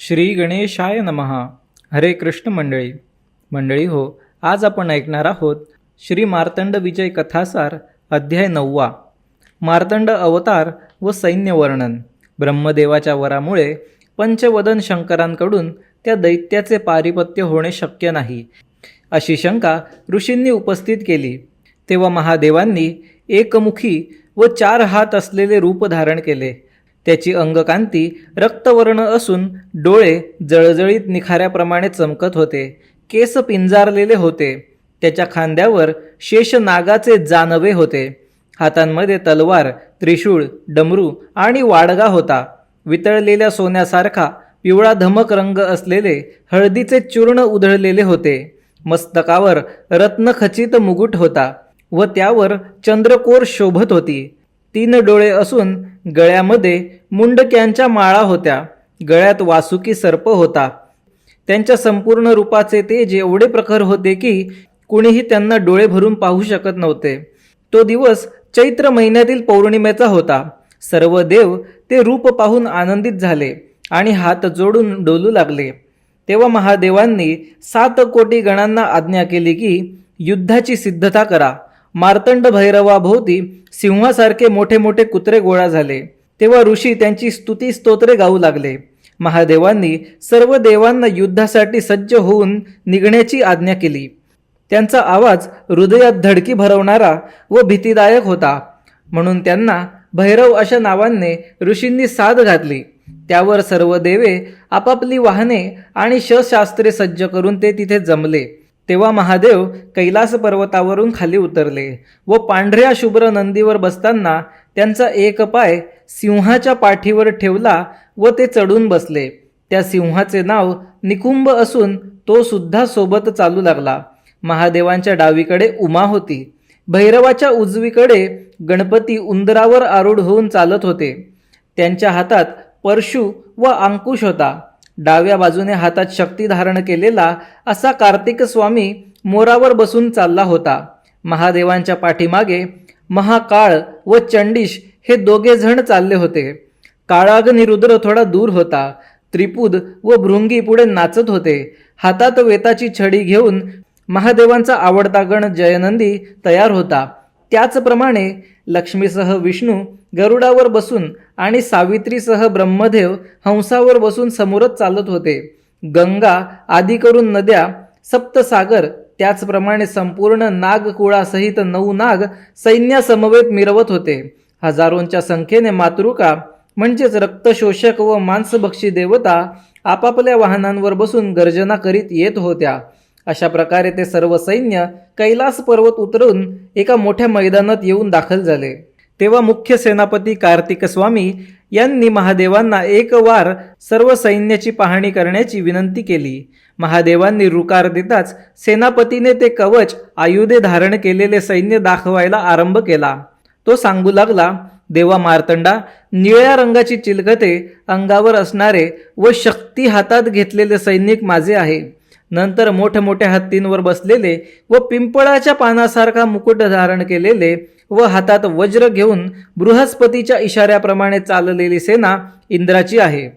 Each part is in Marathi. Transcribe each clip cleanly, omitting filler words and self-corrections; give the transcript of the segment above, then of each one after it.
श्री गणेशाय नमः. हरे कृष्ण मंडळी हो, आज आपण ऐकणार आहोत श्री मार्तंड विजय कथासार अध्याय 9. मार्तंड अवतार व सैन्य वर्णन. ब्रह्मदेवाच्या वरामुळे पंचवदन शंकरांकडून त्या दैत्याचे पारिपत्य होणे शक्य नाही अशी शंका ऋषींनी उपस्थित केली. तेव्हा महादेवांनी एकमुखी व 4 हात असलेले रूप धारण केले. त्याची अंगकांती रक्तवर्ण असून डोळे जळजळीत निखाऱ्याप्रमाणे चमकत होते. केस पिंजारलेले होते. त्याच्या खांद्यावर शेष नागाचे जानवे होते. हातांमध्ये तलवार, त्रिशूळ, डमरू आणि वाडगा होता. वितळलेल्या सोन्यासारखा पिवळा धमक रंग असलेले हळदीचे चूर्ण उधळलेले होते. मस्तकावर रत्नखचित मुकुट होता व त्यावर चंद्रकोर शोभत होती. 3 डोळे असून गळ्यामध्ये मुंडक्यांच्या माळा होत्या. गळ्यात वासुकी सर्प होता. त्यांच्या संपूर्ण रूपाचे तेज एवढे प्रखर होते की कुणीही त्यांना डोळे भरून पाहू शकत नव्हते. तो दिवस चैत्र महिन्यातील पौर्णिमेचा होता. सर्व देव ते रूप पाहून आनंदित झाले आणि हात जोडून डोलू लागले. तेव्हा महादेवांनी 7 कोटी गणांना आज्ञा केली की युद्धाची सिद्धता करा. मार्तंड भैरवाभोवती सिंहासारखे मोठे मोठे कुत्रे गोळा झाले. तेव्हा ऋषी त्यांची स्तुती स्तोत्रे गाऊ लागले. महादेवांनी सर्व देवांना युद्धासाठी सज्ज होऊन निघण्याची आज्ञा केली. त्यांचा आवाज हृदयात धडकी भरवणारा व भीतीदायक होता. म्हणून त्यांना भैरव अशा नावाने ऋषींनी साद घातली. त्यावर सर्व देवे आपापली वाहने आणि शस्त्रास्त्रे सज्ज करून ते तिथे जमले. तेव्हा महादेव कैलास पर्वतावरून खाली उतरले व पांढऱ्या शुभ्र नंदीवर बसताना त्यांचा एक पाय सिंहाच्या पाठीवर ठेवला व ते चढून बसले. त्या सिंहाचे नाव निकुंभ असून तो सुद्धा सोबत चालू लागला. महादेवांच्या डावीकडे उमा होती. भैरवाच्या उजवीकडे गणपती उंदरावर आरूढ होऊन चालत होते. त्यांच्या हातात परशु व अंकुश होता. डाव्या बाजूने हातात शक्ती धारण केलेला असा कार्तिक स्वामी मोरावर बसून चालला होता. महादेवांच्या पाठीमागे महाकाळ व चंडीश हे 2 जण चालले होते. काळाग्नी रुद्र थोडा दूर होता. त्रिपुद व भृंगी पुढे नाचत होते. हातात वेताची छडी घेऊन महादेवांचा आवडता गण जयनंदी तयार होता. त्याचप्रमाणे लक्ष्मीसह विष्णू गरुडावर बसून आणि सावित्रीसह ब्रह्मदेव हंसावर बसून समोरच चालत होते. गंगा आदी करून नद्या, सप्तसागर, त्याचप्रमाणे संपूर्ण नागकुळासहित 9 नाग सैन्यासमवेत मिरवत होते. हजारोंच्या संख्येने मातृका म्हणजेच रक्तशोषक व मांसभक्षी देवता आपापल्या वाहनांवर बसून गर्जना करीत येत होत्या. अशा प्रकारे ते सर्व सैन्य कैलास पर्वत उतरून एका मोठ्या मैदानात येऊन दाखल झाले. तेव्हा मुख्य सेनापती कार्तिक स्वामी यांनी महादेवांना एक वार सर्व सैन्याची पाहणी करण्याची विनंती केली. महादेवांनी रुकार देताच सेनापतीने ते कवच आयुधे धारण केलेले सैन्य दाखवायला आरंभ केला. तो सांगू लागला, देवा मार्तंडा, निळ्या रंगाची चिलखते अंगावर असणारे व शक्ती हातात घेतलेले सैनिक माझे आहे. नंतर मोठमोठ्या हत्तींवर बसलेले व पिंपळाच्या पानासारखा मुकुट धारण केलेले व हातात वज्र घेऊन बृहस्पतीच्या इशाऱ्याप्रमाणे चाललेली सेना इंद्राची आहे.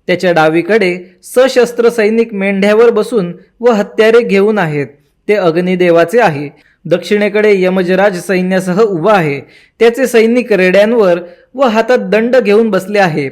त्याच्या डावीकडे सशस्त्र सैनिक मेंढ्यावर बसून व हत्यारे घेऊन आहेत. ते अग्निदेवाचे आहे. दक्षिणेकडे यमजराज सैन्यासह उभा आहे. त्याचे सैनिक रेड्यांवर व हातात दंड घेऊन बसले आहे.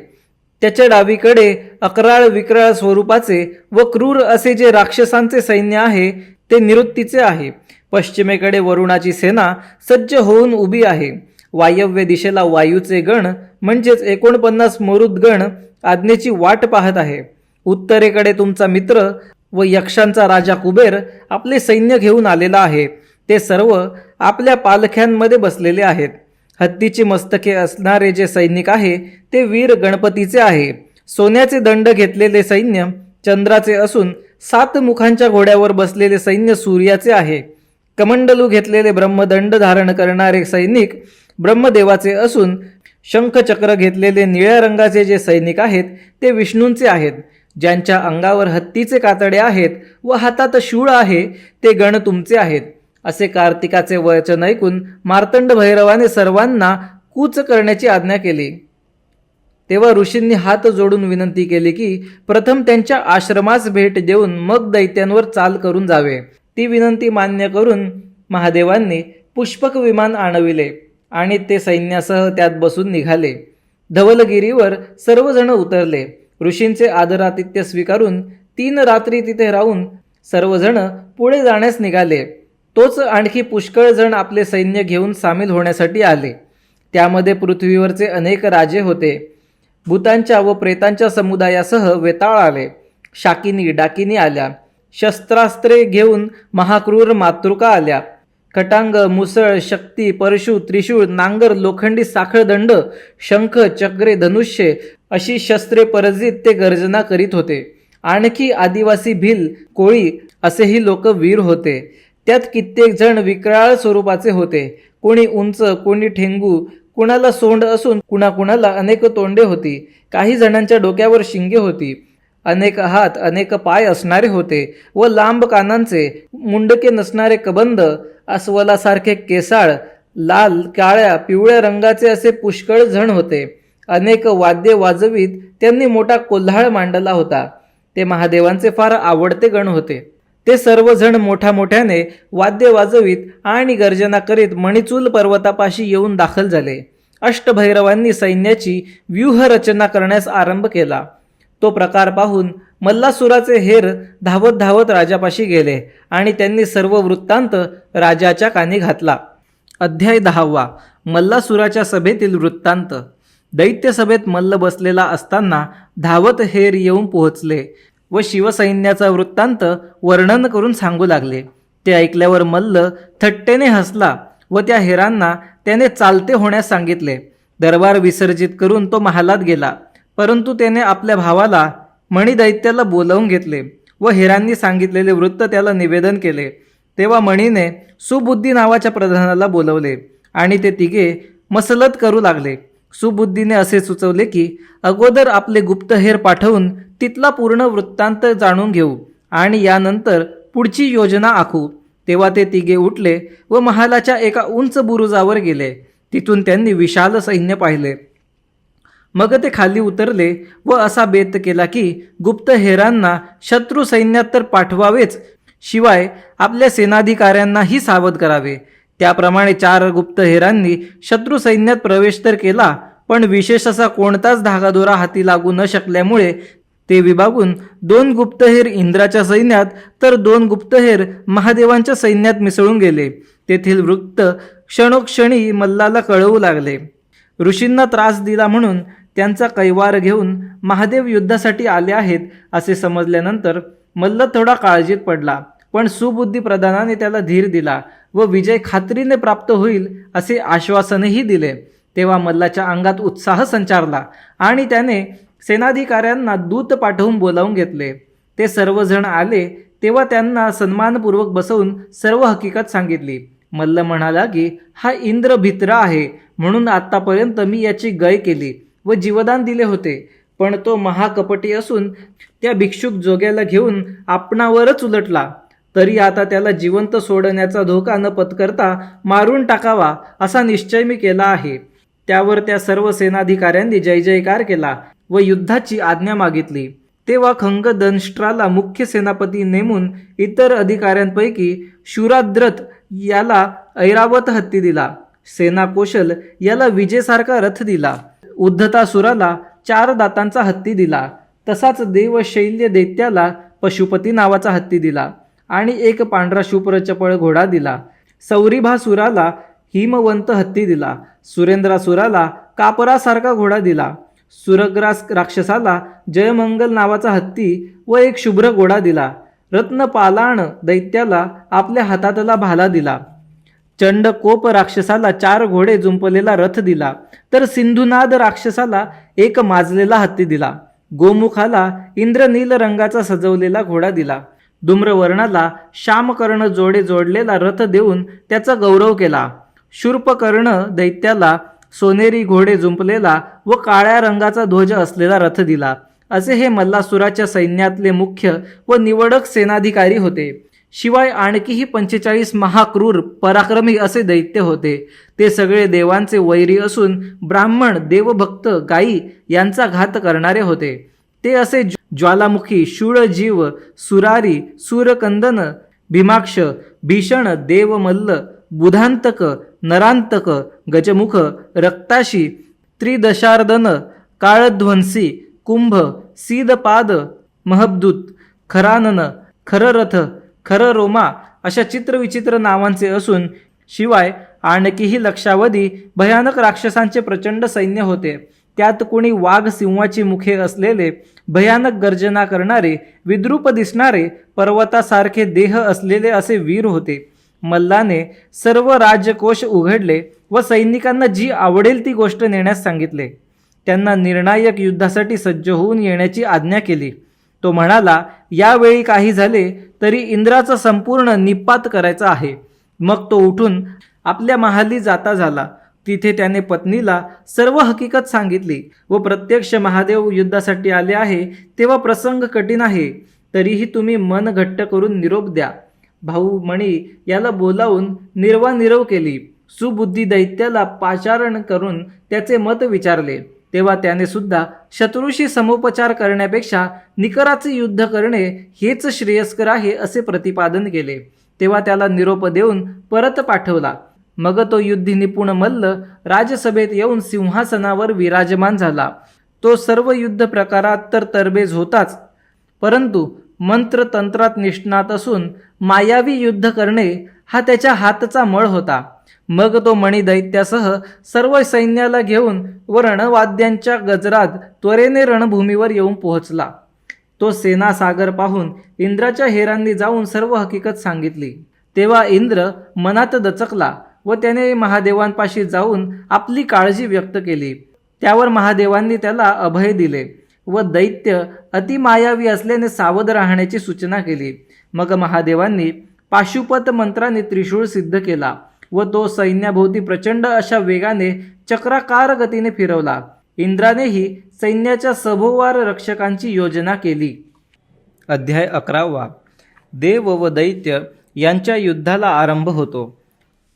त्याच्या डावीकडे अकराळ विक्राळ स्वरूपाचे व क्रूर असे जे राक्षसांचे सैन्य आहे ते निवृत्तीचे आहे. पश्चिमेकडे वरुणाची सेना सज्ज होऊन उभी आहे. वायव्य दिशेला वायूचे गण म्हणजेच 49 मरुद गण आज्ञेची वाट पाहत आहे. उत्तरेकडे तुमचा मित्र व यक्षांचा राजा कुबेर आपले सैन्य घेऊन आलेला आहे. ते सर्व आपल्या पालख्यांमध्ये बसलेले आहेत. हत्तीची मस्तके असणारे जे सैनिक आहे ते वीर गणपतीचे आहे. सोन्याचे दंड घेतलेले सैन्य चंद्राचे असून 7 मुखांच्या घोड्यावर बसलेले सैन्य सूर्याचे आहे. कमंडलू घेतलेले ब्रह्मदंड धारण करणारे सैनिक ब्रह्मदेवाचे असून शंखचक्र घेतलेले निळ्या रंगाचे जे सैनिक आहेत ते विष्णूंचे आहेत. ज्यांच्या अंगावर हत्तीचे कातडे आहेत व हातात शूळ आहे ते गण तुमचे आहेत. असे कार्तिकाचे वचन ऐकून मार्तंड भैरवाने सर्वांना कूच करण्याची आज्ञा केली. तेव्हा ऋषींनी हात जोडून विनंती केली की प्रथम त्यांच्या आश्रमास भेट देऊन मग दैत्यांवर चाल करून जावे. ती विनंती मान्य करून महादेवांनी पुष्पक विमान आणविले आणि ते सैन्यासह त्यात बसून निघाले. धवलगिरीवर सर्वजण उतरले. ऋषींचे आदरातिथ्य स्वीकारून 3 रात्री तिथे राहून सर्वजण पुढे जाण्यास निघाले. तोच आणखी पुष्कळ जण आपले सैन्य घेऊन सामील होण्यासाठी आले. त्यामध्ये पृथ्वीवरचे अनेक राजे होते. भूतांच्या व प्रेतांच्या समुदायासह वेताळ आले. शाकिनी डाकिनी आल्या. शस्त्रास्त्रे घेऊन महाक्रूर मातृका आल्या. खटांग, मुसळ, शक्ती, परशु, त्रिशूळ, नांगर, लोखंडी साखळदंड, शंख, चक्रे, धनुष्ये अशी शस्त्रे परजीत ते गर्जना करीत होते. आणखी आदिवासी भिल, कोळी असेही लोक वीर होते. त्यात कित्येक जण विक्राळ स्वरूपाचे होते. कोणी उंच, कोणी ठेंगू, कुणाला सोंड असून कुणाकुणाला अनेक तोंडे होती. काही जणांच्या डोक्यावर शिंगे होती. अनेक हात, अनेक पाय असणारे होते व लांब कानांचे, मुंडके नसणारे कबंद, अस्वलासारखे केसाळ, लाल, काळ्या, पिवळ्या रंगाचे असे पुष्कळ जण होते. अनेक वाद्ये वाजवीत त्यांनी मोठा कोल्हाळ मांडला होता. ते महादेवांचे फार आवडते गण होते. ते सर्वजण मोठ्याने वाद्य वाजवीत आणि गर्जना करीत मणिचूल पर्वतापाशी येऊन दाखल झाले. अष्टभैरवांनी सैन्याची व्यूहरचना करण्यास आरंभ केला. तो प्रकार पाहून मल्लासुराचे हेर धावत धावत राजापाशी गेले आणि त्यांनी सर्व वृत्तांत राजाच्या कानी घातला. अध्याय 10. मल्लासुराच्या सभेतील वृत्तांत. दैत्य सभेत मल्ल बसलेला असताना धावत हेर येऊन पोहोचले व शिवसैन्याचा वृत्तांत वर्णन करून सांगू लागले. ते ऐकल्यावर मल्ल थट्टेने हसला व त्या हेरांना त्याने चालते होण्यास सांगितले. दरबार विसर्जित करून तो महालात गेला. परंतु त्याने आपल्या भावाला मणिदैत्याला बोलावून घेतले व हेरांनी सांगितलेले वृत्त त्याला निवेदन केले. तेव्हा मणीने सुबुद्धी नावाच्या प्रधानाला बोलवले आणि ते तिघे मसलत करू लागले. सुबुद्धीने असे सुचवले की अगोदर आपले गुप्तहेर पाठवून तिथला पूर्ण वृत्तांत जाणून घेऊ आणि यानंतर पुढची योजना आखू. तेव्हा ते तिघे उठले व महालाच्या एका उंच बुरुजावर गेले. तिथून त्यांनी विशाल सैन्य पाहिले. मग ते खाली उतरले व असा बेत केला की गुप्तहेरांना शत्रू सैन्यात तर पाठवावेच, शिवाय आपल्या सेनाधिकाऱ्यांनाही सावध करावे. त्याप्रमाणे 4 गुप्तहेरांनी शत्रू सैन्यात प्रवेश तर केला, पण विशेष असा कोणताच धागादोरा हाती लागू न शकल्यामुळे ते विभागून 2 गुप्तहेर इंद्राच्या सैन्यात तर 2 गुप्तहेर महादेवांच्या सैन्यात मिसळून गेले. तेथील वृत्त क्षणोक्षणी मल्लाला कळवू लागले. ऋषींना त्रास दिला म्हणून त्यांचा कैवार घेऊन महादेव युद्धासाठी आले आहेत असे समजल्यानंतर मल्ल थोडा काळजीत पडला. पण सुबुद्धी प्रधानाने त्याला धीर दिला व विजय खात्रीने प्राप्त होईल असे आश्वासनही दिले. तेव्हा मल्लाच्या अंगात उत्साह संचारला आणि त्याने सेनाधिकाऱ्यांना दूत पाठवून बोलावून घेतले. ते सर्वजण आले तेव्हा त्यांना सन्मानपूर्वक बसवून सर्व हकीकत सांगितली. मल्ल म्हणाला की हा इंद्र भित्रा आहे, म्हणून आतापर्यंत मी याची गय केली व जीवदान दिले होते. पण तो महाकपटी असून त्या भिक्षुक जोग्याला घेऊन आपणावरच उलटला. तरी आता त्याला जिवंत सोडण्याचा धोका न पत्करता मारून टाकावा असा निश्चय मी केला आहे. त्यावर त्या सर्व सेनाधिकाऱ्यांनी जय जयकार केला व युद्धाची आज्ञा मागितली. तेव्हा खंगदंष्ट्राला मुख्य सेनापती नेमून इतर अधिकाऱ्यांपैकी शूराद्रथ याला ऐरावत हत्ती दिला. सेनाकोशल याला विजेसारखा रथ दिला. उद्धतासुराला 4 दातांचा हत्ती दिला. तसाच देवशैल्य दैत्याला पशुपती नावाचा हत्ती दिला आणि 1 पांढरा शुभ्र चपळ घोडा दिला. सौरिभासुराला हिमवंत हत्ती दिला. सुरेंद्रासुराला कापरासारखा घोडा दिला. सुरग्रास राक्षसाला जयमंगल नावाचा हत्ती व 1 शुभ्र घोडा दिला. रत्नपालाण दैत्याला आपल्या हातातला भाला दिला. चंडकोप राक्षसाला 4 घोडे जुंपलेला रथ दिला. तर सिंधुनाद राक्षसाला 1 माजलेला हत्ती दिला. गोमुखाला इंद्रनील रंगाचा सजवलेला घोडा दिला. धूम्रवर्णाला श्यामकर्ण जोडे जोडलेला रथ देऊन त्याचा गौरव केला. शूर्पकर्ण दैत्याला सोनेरी घोडे जुंपलेला व काळ्या रंगाचा ध्वज असलेला रथ दिला. असे हे मल्लासुराच्या सैन्यातले मुख्य व निवडक सेनाधिकारी होते. शिवाय आणखीही 45 महाक्रूर पराक्रमी असे दैत्य होते. ते सगळे देवांचे वैरी असून ब्राह्मण, देवभक्त, गायी यांचा घात करणारे होते. ते असे ज्वालामुखी, शूळजीव, सुरारी, सूरकंदन, भीमाक्ष, भीषण, देवमल्ल, बुधांतक, नरांतक, गजमुख, रक्ताशी, त्रिदशार्दन, काळध्वंसी, कुंभ, सीदपाद, महबदूत, खरानन, खररथ, खररोमा अशा चित्रविचित्र नावांचे असून शिवाय आणखीही लक्षावधी भयानक राक्षसांचे प्रचंड सैन्य होते. त्यात कोणी वाघ सिंहाची मुखे असलेले, भयानक गर्जना करणारे, विद्रूप दिसणारे, पर्वतासारखे देह असलेले असे वीर होते. मल्लाने सर्व राजकोष उघडले व सैनिकांना जी आवडेल ती गोष्ट नेण्यास सांगितले. त्यांना निर्णायक युद्धासाठी सज्ज होऊन येण्याची आज्ञा केली. तो म्हणाला, यावेळी काही झाले तरी इंद्राचा संपूर्ण निपात करायचा आहे. मग तो उठून आपल्या महाली जाता झाला. तिथे त्याने पत्नीला सर्व हकीकत सांगितली व प्रत्यक्ष महादेव युद्धासाठी आले आहे तेव्हा प्रसंग कठीण आहे, तरीही तुम्ही मन घट्ट करून निरोप द्या. भाऊ मणी याला बोलावून निर्वानिरव केली. सुबुद्धी दैत्याला पाचारण करून त्याचे मत विचारले. तेव्हा त्याने सुद्धा शत्रूशी समुपचार करण्यापेक्षा निकराचे युद्ध करणे हेच श्रेयस्कर आहे असे प्रतिपादन केले. तेव्हा त्याला निरोप देऊन परत पाठवला. मग तो युद्धी निपुण मल्ल राजसभेत येऊन सिंहासनावर विराजमान झाला. तो सर्व युद्ध प्रकारात तर तरबेज होताच, परंतु मंत्रतंत्रात निष्णात असून मायावी युद्ध करणे हा त्याच्या हातचा मळ होता. मग तो मणिदैत्यासह सर्व सैन्याला घेऊन व रणवाद्यांच्या गजरात त्वरेने रणभूमीवर येऊन पोहोचला. तो सेनासागर पाहून इंद्राच्या हेरांनी जाऊन सर्व हकीकत सांगितली. तेव्हा इंद्र मनात दचकला व त्याने महादेवांपाशी जाऊन आपली काळजी व्यक्त केली. त्यावर महादेवांनी त्याला अभय दिले व दैत्य अतिमायावी असल्याने सावध राहण्याची सूचना केली. मग महादेवांनी पाशुपत मंत्राने त्रिशूळ सिद्ध केला व तो सैन्याभोवती प्रचंड अशा वेगाने चक्राकार गतीने फिरवला. इंद्रानेही सैन्याच्या सभोवार रक्षकांची योजना केली. अध्याय 11. देव व दैत्य यांच्या युद्धाला आरंभ होतो.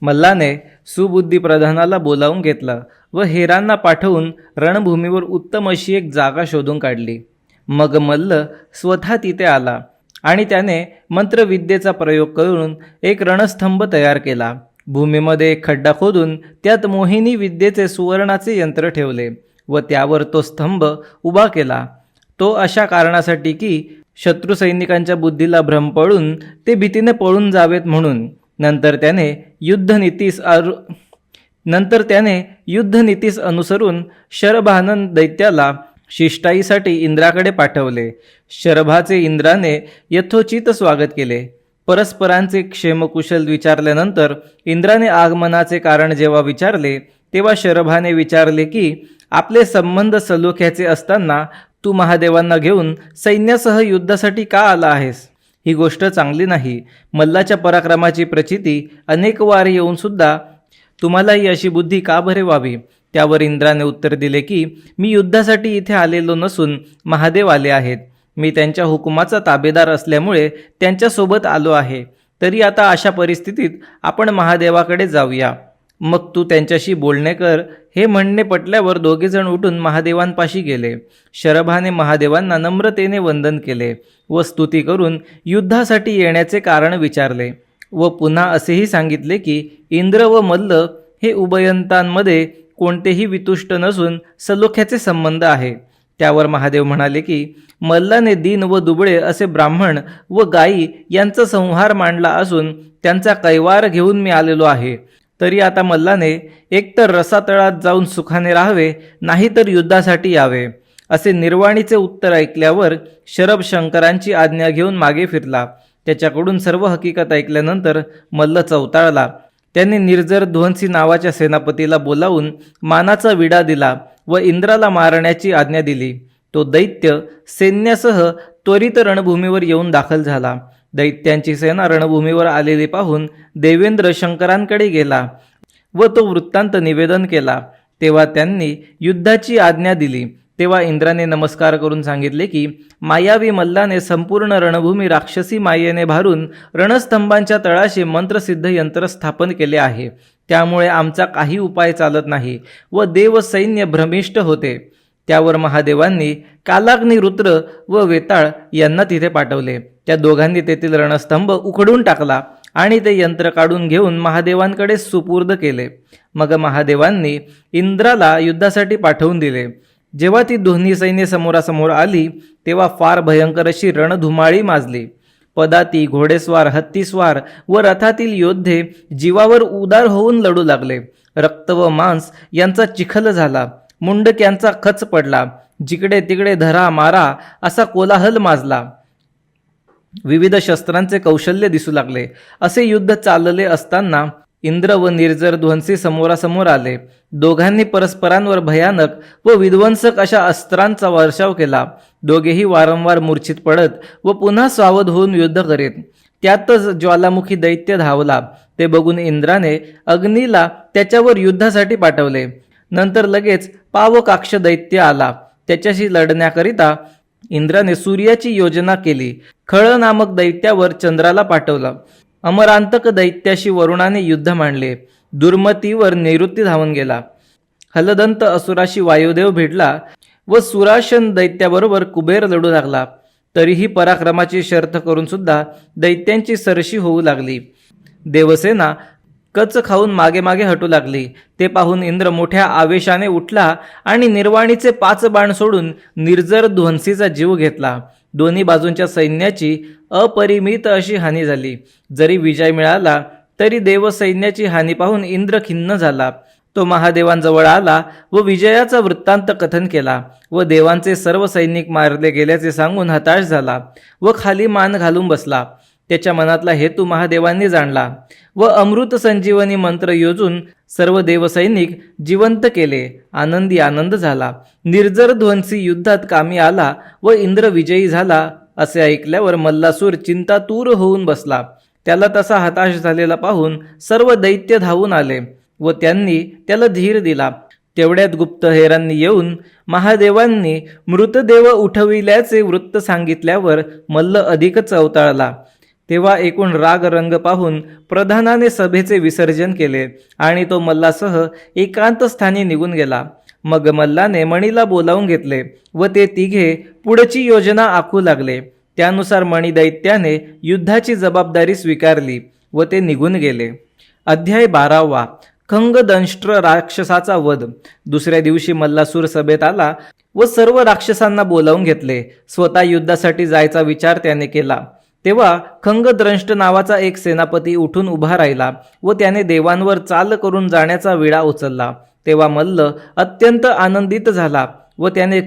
मल्लाने सुबुद्धी प्रधानाला बोलावून घेतला व हेरांना पाठवून रणभूमीवर उत्तम अशी एक जागा शोधून काढली. मग मल्ल स्वतः तिथे आला आणि त्याने मंत्रविद्येचा प्रयोग करून एक रणस्तंभ तयार केला. भूमीमध्ये एक खड्डा खोदून त्यात मोहिनी विद्येचे सुवर्णाचे यंत्र ठेवले व त्यावर तो स्तंभ उभा केला. तो अशा कारणासाठी की शत्रू सैनिकांच्या बुद्धीला भ्रम पडून ते भीतीने पळून जावेत म्हणून. नंतर त्याने युद्धनीतीस अनुसरून शरभानन दैत्याला शिष्टाईसाठी इंद्राकडे पाठवले. शरभाचे इंद्राने यथोचित स्वागत केले. परस्परांचे क्षेमकुशल विचारल्यानंतर इंद्राने आगमनाचे कारण जेव्हा विचारले तेव्हा शरभाने विचारले की आपले संबंध सलोख्याचे असताना तू महादेवांना घेऊन सैन्यासह युद्धासाठी का आला आहेस? ही गोष्ट चांगली नाही. मल्लाच्या पराक्रमाची प्रचिती अनेक वार येऊन सुद्धा तुम्हालाही अशी बुद्धी का बरे व्हावी? त्यावर इंद्राने उत्तर दिले की मी युद्धासाठी इथे आलेलो नसून महादेव आले आहेत. मी त्यांच्या हुकुमाचा ताबेदार असल्यामुळे त्यांच्यासोबत आलो आहे. तरी आता अशा परिस्थितीत आपण महादेवाकडे जाऊया. मग तू त्यांच्याशी बोलणे कर. हे म्हणणे पटल्यावर दोघेजण उठून महादेवांपाशी गेले. शरभाने महादेवांना नम्रतेने वंदन केले व स्तुती करून युद्धासाठी येण्याचे कारण विचारले व पुन्हा असेही सांगितले की इंद्र व मल्ल हे उभयंतांमध्ये कोणतेही वितुष्ट नसून सलोख्याचे संबंध आहे. त्यावर महादेव म्हणाले की मल्लाने दीन व दुबळे असे ब्राह्मण व गायी यांचा संहार मांडला असून त्यांचा कैवार घेऊन मी आलेलो आहे. तरी आता मल्लाने एकतर रसातळात जाऊन सुखाने राहावे, नाहीतर युद्धासाठी यावे. असे निर्वाणीचे उत्तर ऐकल्यावर शरभ शंकरांची आज्ञा घेऊन मागे फिरला. त्याच्याकडून सर्व हकीकत ऐकल्यानंतर मल्ल चवताळला. त्याने निर्जर ध्वंसी नावाच्या सेनापतीला बोलावून मानाचा विडा दिला व इंद्राला मारण्याची आज्ञा दिली. तो दैत्य सैन्यासह त्वरित रणभूमीवर येऊन दाखल झाला. दैत्यांची सेना रणभूमीवर आलेली पाहून देवेंद्र शंकरांकडे गेला व तो वृत्तांत निवेदन केला. तेव्हा त्यांनी युद्धाची आज्ञा दिली. तेव्हा इंद्राने नमस्कार करून सांगितले की मायावी मल्लाने संपूर्ण रणभूमी राक्षसी मायेने भारून रणस्तंभांच्या तळाशी मंत्रसिद्ध यंत्र स्थापन केले आहे. त्यामुळे आमचा काही उपाय चालत नाही व देवसैन्य भ्रमिष्ट होते. त्यावर महादेवांनी कालाग्नी रुद्र व वेताळ यांना तिथे पाठवले. त्या दोघांनी तेथील रणस्तंभ उखडून टाकला आणि ते यंत्र काढून घेऊन महादेवांकडे सुपूर्द केले. मग महादेवांनी इंद्राला युद्धासाठी पाठवून दिले. जेव्हा ती दोन्ही सैन्य समोरासमोर आली तेव्हा फार भयंकर अशी रणधुमाळी माजली. पदाती, घोडेस्वार, हत्तीस्वार व रथातील योद्धे जीवावर उदार होऊन लढू लागले. रक्त व मांस यांचा चिखल झाला. मुंडक्यांचा खच पडला. जिकडे तिकडे धरा मारा असा कोलाहल माजला. विविध शस्त्रांचे कौशल्य दिसू लागले. असे युद्ध चालले असताना इंद्र व निर्जर ध्वंसी समोरासमोर आले. दोघांनी परस्परांवर भयानक व विध्वंसक अशा अस्त्रांचा वर्षाव केला. दोघेही वारंवार मूर्छित पडत व पुन्हा सावध होऊन युद्ध करीत. त्यातच ज्वालामुखी दैत्य धावला. ते बघून इंद्राने अग्नीला त्याच्यावर युद्धासाठी पाठवले. नंतर लगेच पावकाक्ष दैत्य आला. त्याच्याशी लढण्याकरिता इंद्राने सूर्याची योजना केली. खळ नामक दैत्यावर चंद्राला पाठवलं. अमरांतक दैत्याशी वरुणाने युद्ध मांडले. दुर्मतीवर नैऋत्य धावून गेला. हलदंत असुराशी वायुदेव भिडला व सुराशन दैत्याबरोबर कुबेर लढू लागला. तरीही पराक्रमाची शर्थ करून सुद्धा दैत्यांची सरशी होऊ लागली. देवसेना कच खाऊन मागे मागे हटू लागली. ते पाहून इंद्र मोठ्या आवेशाने उठला आणि निर्वाणीचे 5 बाण सोडून निर्जर ध्वंसीचा जीव घेतला. दोन्ही बाजूंच्या सैन्याची अपरिमित अशी हानी झाली. जरी विजय मिळाला तरी देवसैन्याची हानी पाहून इंद्र खिन्न झाला. तो महादेवांजवळ आला व विजयाचा वृत्तांत कथन केला व देवांचे सर्व सैनिक मारले गेल्याचे सांगून हताश झाला व खाली मान घालून बसला. त्याच्या मनातला हेतू महादेवांनी जाणला व अमृत संजीवनी मंत्र योजून सर्व देवसैनिक जिवंत केले. आनंदी आनंद झाला. निर्जर ध्वंसी युद्धात कामी आला व इंद्र विजयी झाला असे ऐकल्यावर मल्लासूर चिंतातूर होऊन बसला. त्याला तसा हताश झालेला पाहून सर्व दैत्य धावून आले व त्यांनी त्याला धीर दिला. तेवढ्यात गुप्तहेरांनी येऊन महादेवांनी मृतदेव उठविल्याचे वृत्त सांगितल्यावर मल्ल अधिकच अवताळला. तेव्हा एकूण राग रंग पाहून प्रधानाने सभेचे विसर्जन केले आणि तो मल्लासह एकांत स्थानी निघून गेला. मग मल्लाने मणीला बोलावून घेतले व ते तिघे पुढची योजना आखू लागले. त्यानुसार मणी दैत्याने युद्धाची जबाबदारी स्वीकारली व ते निघून गेले. अध्याय 12 खंगदंष्ट्र राक्षसाचा वध. दुसऱ्या दिवशी मल्लासूर सभेत आला व सर्व राक्षसांना बोलावून घेतले. स्वतः युद्धासाठी जायचा विचार त्याने केला. तेव्हा खंगद्रंष्ट नावाचा एक सेनापती उठून उभा राहिला व त्याने देवांवर चाल करून जाण्याचा विडा उचलला. तेव्हा मल्ल अत्यंत आनंदित झाला व त्याने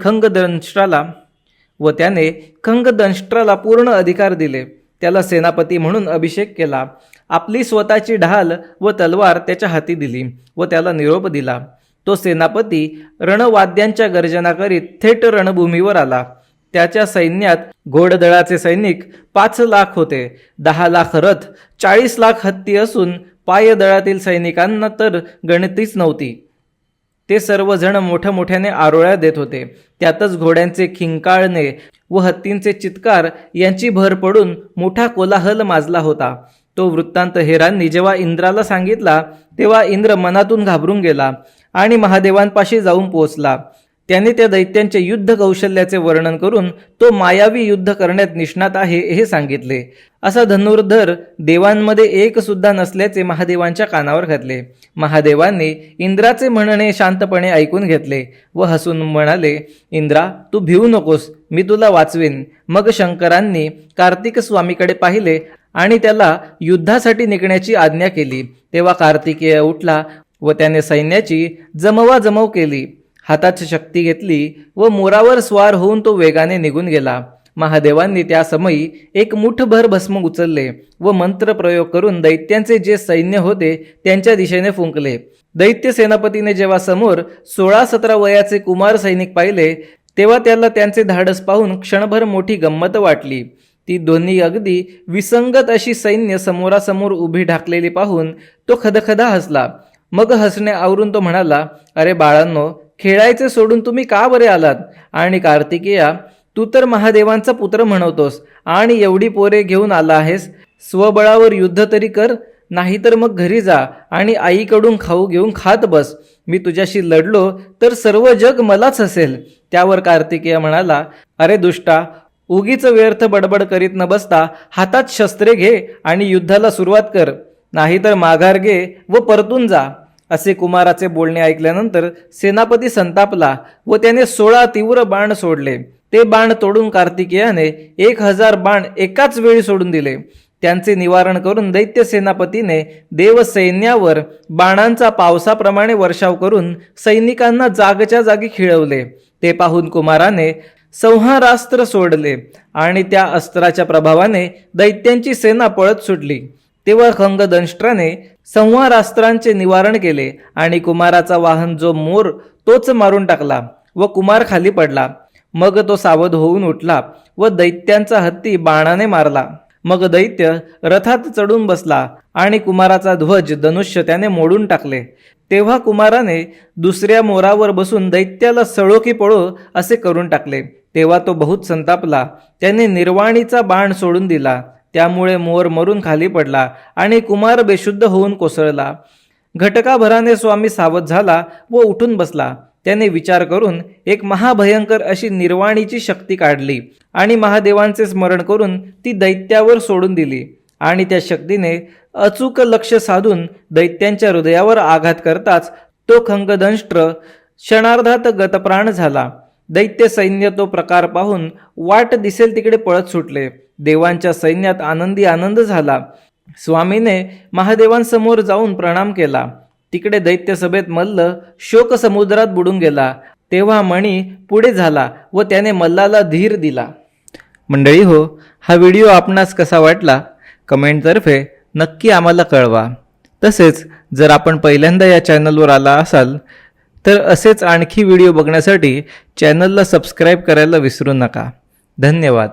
खंगदंष्ट्राला पूर्ण अधिकार दिले. त्याला सेनापती म्हणून अभिषेक केला. आपली स्वतःची ढाल व तलवार त्याच्या हाती दिली व त्याला निरोप दिला. तो सेनापती रणवाद्यांच्या गर्जना करीत थेट रणभूमीवर आला. त्याच्या सैन्यात घोडदळाचे सैनिक 5 लाख होते. 10 लाख रथ, 40 लाख हत्ती असून पायदळातील सैनिकांना तर गणतीच नव्हती. ते सर्वजण मोठ्याने आरोळ्या देत होते. त्यातच घोड्यांचे खिंकाळणे व हत्तींचे चित्कार यांची भर पडून मोठा कोलाहल माजला होता. तो वृत्तांत हेरांनी जेव्हा इंद्राला सांगितला तेव्हा इंद्र मनातून घाबरून गेला आणि महादेवांपाशी जाऊन पोहोचला. त्याने त्या दैत्यांचे युद्ध कौशल्याचे वर्णन करून तो मायावी युद्ध करण्यात निष्णात आहे हे सांगितले. असा धनुर्धर देवांमध्ये एक सुद्धा नसल्याचे महादेवांच्या कानावर घातले. महादेवांनी इंद्राचे म्हणणे शांतपणे ऐकून घेतले व हसून म्हणाले, इंद्रा, तू भिवू नकोस, मी तुला वाचवेन. मग शंकरांनी कार्तिक स्वामीकडे पाहिले आणि त्याला युद्धासाठी निघण्याची आज्ञा केली. तेव्हा कार्तिकेय उठला व त्याने सैन्याची जमवाजमव केली. हातात शक्ती घेतली व मोरावर स्वार होऊन तो वेगाने निघून गेला. महादेवांनी त्या समयी एक मुठभर भस्म उचलले व मंत्र प्रयोग करून दैत्यांचे जे सैन्य होते त्यांच्या दिशेने फुंकले. दैत्य सेनापतीने जेव्हा समोर 16-17 वयाचे कुमार सैनिक पाहिले तेव्हा त्याला त्यांचे धाडस पाहून क्षणभर मोठी गंमत वाटली. ती दोन्ही अगदी विसंगत अशी सैन्य समोरासमोर उभी ढाकलेली पाहून तो खदखदा हसला. मग हसणे आवरून तो म्हणाला, अरे बाळांनो, खेळायचे सोडून तुम्ही का बरे आलात? आणि कार्तिकेया, तू तर महादेवांचा पुत्र म्हणवतोस आणि एवढी पोरे घेऊन आला आहेस. स्वबळावर युद्ध तरी कर, नाहीतर मग घरी जा आणि आईकडून खाऊ घेऊन खात बस. मी तुझ्याशी लढलो तर सर्व जग मलाच असेल. त्यावर कार्तिकेय म्हणाला, अरे दुष्टा, उगीच व्यर्थ बडबड करीत न बसता हातात शस्त्रे घे आणि युद्धाला सुरुवात कर, नाहीतर माघार घे व परतून जा. असे कुमाराचे बोलणे ऐकल्यानंतर सेनापती संतापला व त्याने 16 तीव्र बाण सोडले. ते बाण तोडून कार्तिकेयाने 1000 बाण एकाच वेळी सोडून दिले. त्यांचे निवारण करून दैत्य सेनापतीने देवसैन्यावर बाणांचा पावसाप्रमाणे वर्षाव करून सैनिकांना जागच्या जागी खिळवले. ते पाहून कुमाराने संहारास्त्र सोडले आणि त्या अस्त्राच्या प्रभावाने दैत्यांची सेना पळत सुटली. तेव्हा खंगदंष्ट्राने संहारास्त्रांचे निवारण केले आणि कुमाराचा वाहन जो मोर तोच मारून टाकला व कुमार खाली पडला. मग तो सावध होऊन उठला व दैत्यांचा हत्ती बाणाने मारला. मग दैत्य रथात चढून बसला आणि कुमाराचा ध्वज धनुष्य त्याने मोडून टाकले. तेव्हा कुमाराने दुसऱ्या मोरावर बसून दैत्याला सळो की पळो असे करून टाकले. तेव्हा तो बहुत संतापला. त्याने निर्वाणीचा बाण सोडून दिला. त्यामुळे मोर मरून खाली पडला आणि कुमार बेशुद्ध होऊन कोसळला. घटकाभराने स्वामी सावध झाला व उठून बसला. त्याने विचार करून एक महाभयंकर अशी निर्वाणीची शक्ती काढली आणि महादेवांचे स्मरण करून ती दैत्यावर सोडून दिली आणि त्या शक्तीने अचूक लक्ष साधून दैत्यांच्या हृदयावर आघात करताच तो खंगदंष्ट्र क्षणार्धात गतप्राण झाला. दैत्य सैन्य तो प्रकार पाहून वाट दिसेल तिकडे पळत सुटले. देवांच्या सैन्यात आनंदी आनंद झाला. स्वामीने महादेवांसमोर जाऊन प्रणाम केला. तिकडे दैत्य सभेत मल्ल शोक समुद्रात बुडून गेला. तेव्हा मणी पुढे झाला व त्याने मल्लाला धीर दिला. मंडळी हो, हा व्हिडिओ आपणास कसा वाटला कमेंटतर्फे नक्की आम्हाला कळवा. तसेच जर आपण पहिल्यांदा या चॅनलवर आला असाल तर असेच आणखी व्हिडिओ बघण्यासाठी चॅनलला सबस्क्राईब करायला विसरू नका. धन्यवाद.